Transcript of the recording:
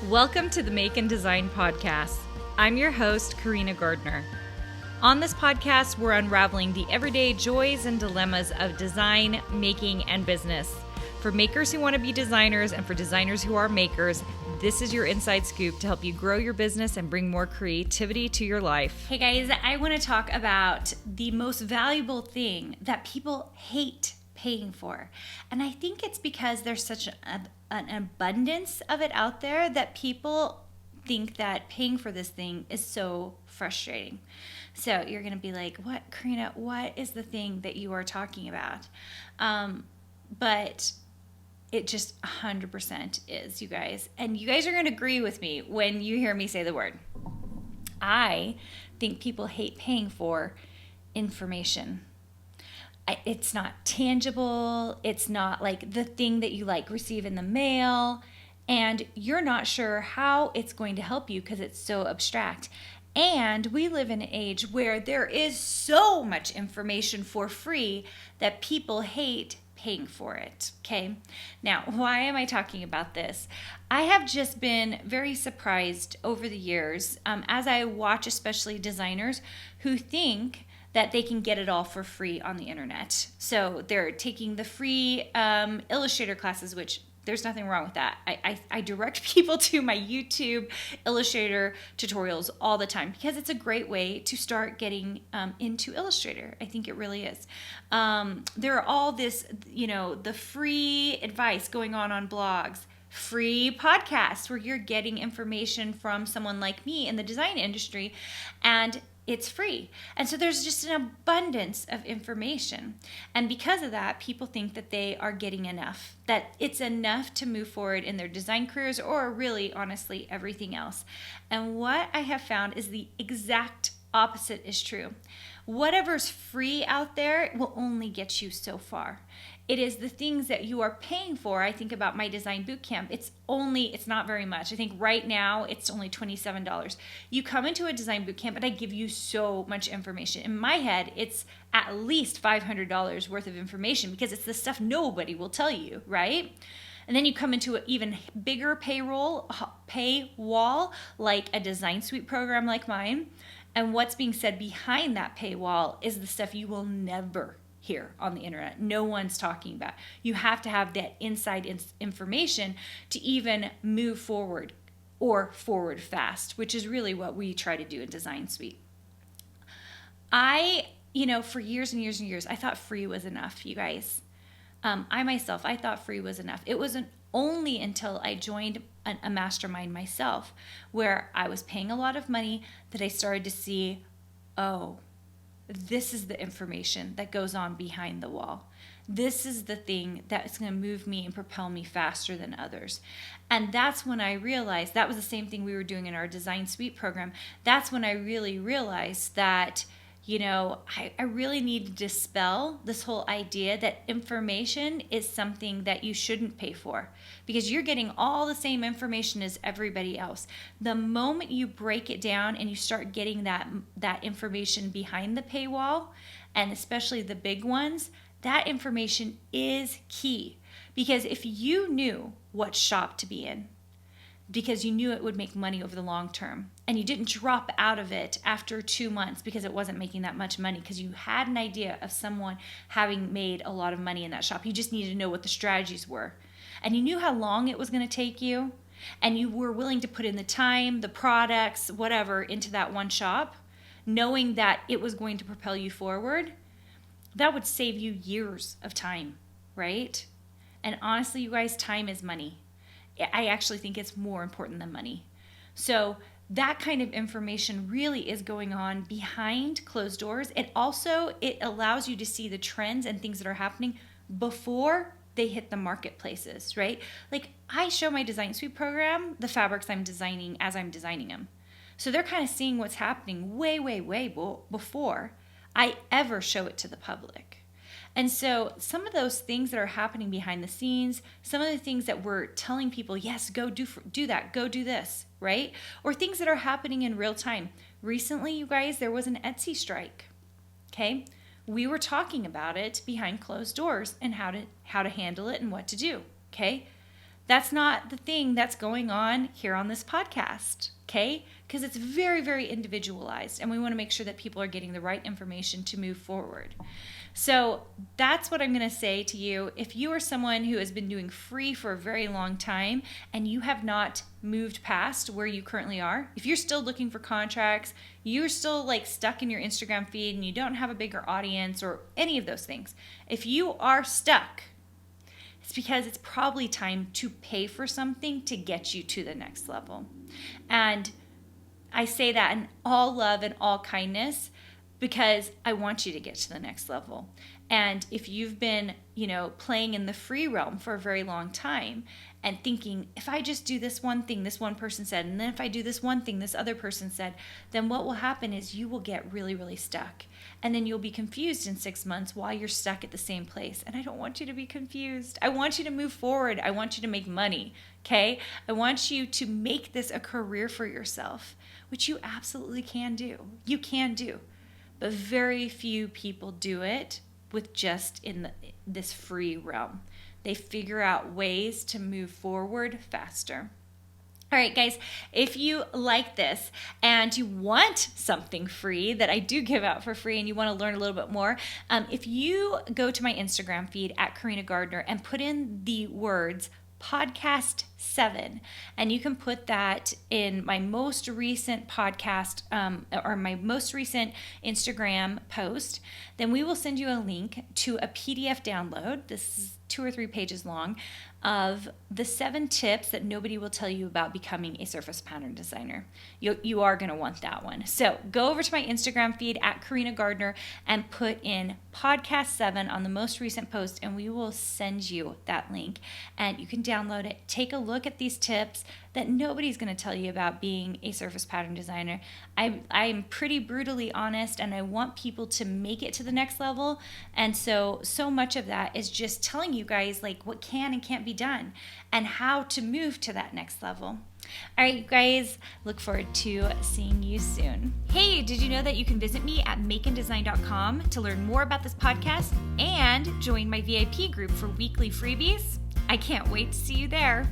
Welcome to the Make and Design Podcast. I'm your host, Carina Gardner. On this podcast, we're unraveling the everyday joys and dilemmas of design, making, and business. For makers who want to be designers and for designers who are makers, this is your inside scoop to help you grow your business and bring more creativity to your life. Hey guys, I want to talk about the most valuable thing that people hate paying for. And I think it's because there's such an abundance of it out there that people think that paying for this thing is so frustrating. So you're going to be like, what, Carina, what is the thing that you are talking about? But it just 100% is, you guys. And you guys are going to agree with me when you hear me say the word. I think people hate paying for information. It's not tangible. It's not like the thing that you like receive in the mail. And you're not sure how it's going to help you because it's so abstract. And we live in an age where there is so much information for free that people hate paying for it. Okay. Now, why am I talking about this? I have just been very surprised over the years as I watch especially designers who think that they can get it all for free on the internet. So they're taking the free Illustrator classes, which there's nothing wrong with that. I direct people to my YouTube Illustrator tutorials all the time because it's a great way to start getting into Illustrator. I think it really is. There are all this, the free advice going on blogs, free podcasts where you're getting information from someone like me in the design industry, and it's free. And so there's just an abundance of information. And because of that, people think that they are getting enough, that it's enough to move forward in their design careers or really, honestly, everything else. And what I have found is the exact opposite is true. Whatever's free out there will only get you so far. It is the things that you are paying for. I think about my design bootcamp. It's not very much. I think right now it's only $27. You come into a design bootcamp and I give you so much information. In my head, it's at least $500 worth of information because it's the stuff nobody will tell you, right? And then you come into an even bigger paywall like a design suite program like mine. And what's being said behind that paywall is the stuff you will never hear on the internet. No one's talking about. You have to have that inside information to even move forward or forward fast, which is really what we try to do in Design Suite. For years and years and years, I thought free was enough, you guys. I thought free was enough. It wasn't only until I joined a mastermind myself where I was paying a lot of money that I started to see, this is the information that goes on behind the wall. This is the thing that's going to move me and propel me faster than others. And that's when I realized, that was the same thing we were doing in our Design Suite program. That's when I really realized that I really need to dispel this whole idea that information is something that you shouldn't pay for because you're getting all the same information as everybody else. The moment you break it down and you start getting that information behind the paywall, and especially the big ones, that information is key. Because if you knew what shop to be in, because you knew it would make money over the long term, and you didn't drop out of it after 2 months because it wasn't making that much money, because you had an idea of someone having made a lot of money in that shop. You just needed to know what the strategies were. And you knew how long it was going to take you, and you were willing to put in the time, the products, whatever, into that one shop, knowing that it was going to propel you forward. That would save you years of time, right? And honestly, you guys, time is money. I actually think it's more important than money. So that kind of information really is going on behind closed doors. It allows you to see the trends and things that are happening before they hit the marketplaces, right? Like I show my Design Suite program the fabrics I'm designing as I'm designing them. So they're kind of seeing what's happening way, way, way before I ever show it to the public. And so some of those things that are happening behind the scenes, some of the things that we're telling people, yes, go do that, go do this, right? Or things that are happening in real time. Recently, you guys, there was an Etsy strike, okay? We were talking about it behind closed doors and how to handle it and what to do, okay? That's not the thing that's going on here on this podcast, okay? Because it's very, very individualized, and we want to make sure that people are getting the right information to move forward. So that's what I'm going to say to you. If you are someone who has been doing free for a very long time and you have not moved past where you currently are, if you're still looking for contracts, you're still like stuck in your Instagram feed and you don't have a bigger audience or any of those things, if you are stuck, it's because it's probably time to pay for something to get you to the next level. And I say that in all love and all kindness, because I want you to get to the next level. And if you've been, playing in the free realm for a very long time and thinking, if I just do this one thing this one person said, and then if I do this one thing this other person said, then what will happen is you will get really, really stuck. And then you'll be confused in 6 months while you're stuck at the same place. And I don't want you to be confused. I want you to move forward. I want you to make money, okay? I want you to make this a career for yourself, which you absolutely can do. You can do. But very few people do it with just in this free realm. They figure out ways to move forward faster. All right, guys, if you like this and you want something free that I do give out for free and you want to learn a little bit more, if you go to my Instagram feed at Carina Gardner and put in the words podcast 7, and you can put that in my most recent podcast or my most recent Instagram post, then we will send you a link to a PDF download. This is 2 or 3 pages long of the 7 tips that nobody will tell you about becoming a surface pattern designer. You are going to want that one. So go over to my Instagram feed at Carina Gardner and put in podcast 7 on the most recent post, and we will send you that link and you can download it. Take a look at these tips that nobody's going to tell you about being a surface pattern designer. I'm pretty brutally honest, and I want people to make it to the next level. And so much of that is just telling you guys like what can and can't be done and how to move to that next level. All right, you guys, look forward to seeing you soon. Hey, did you know that you can visit me at makeanddesign.com to learn more about this podcast and join my VIP group for weekly freebies? I can't wait to see you there.